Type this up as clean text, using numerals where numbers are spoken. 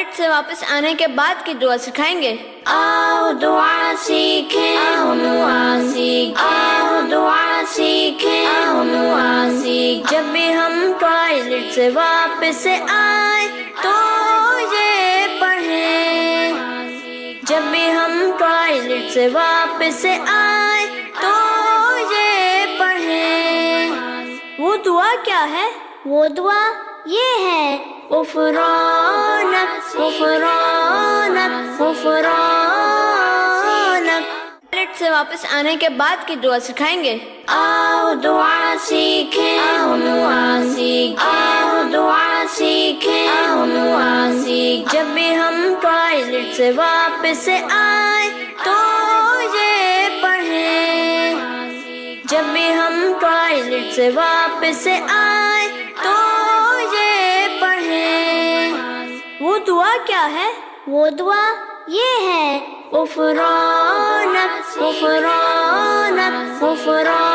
Toilet سے واپس آنے کے بعد کی دعا سکھائیں گے. آؤ دعا سیکھیں, آؤ دعا سیکھیں, آؤ دعا سیکھیں, آؤ دعا سیکھیں. جب بھی ہم ٹوائلٹ سے واپس آئیں تو یہ پڑھیں. جب بھی ہم ٹوائلٹ سے واپس آئیں تو یہ پڑھیں. وہ دعا کیا ہے؟ وہ دعا یہ ہے: غفرانک غفرانک غفرانک. ٹوائلٹ سے واپس آنے کے بعد کی دعا سکھائیں گے. آؤ دعا سیکھیں, آؤ دعا سیکھیں, آؤ دعا سیکھیں, آؤ دعا سیکھیں. جب بھی ہم ٹوائلٹ سے واپس آئیں تو یہ پڑھیں. جب بھی ہم ٹوائلٹ سے واپس آئیں تو یہ پڑھیں. وہ دعا کیا ہے؟ وہ دعا یہ ہے: غفرانک غفرانک غفرانک.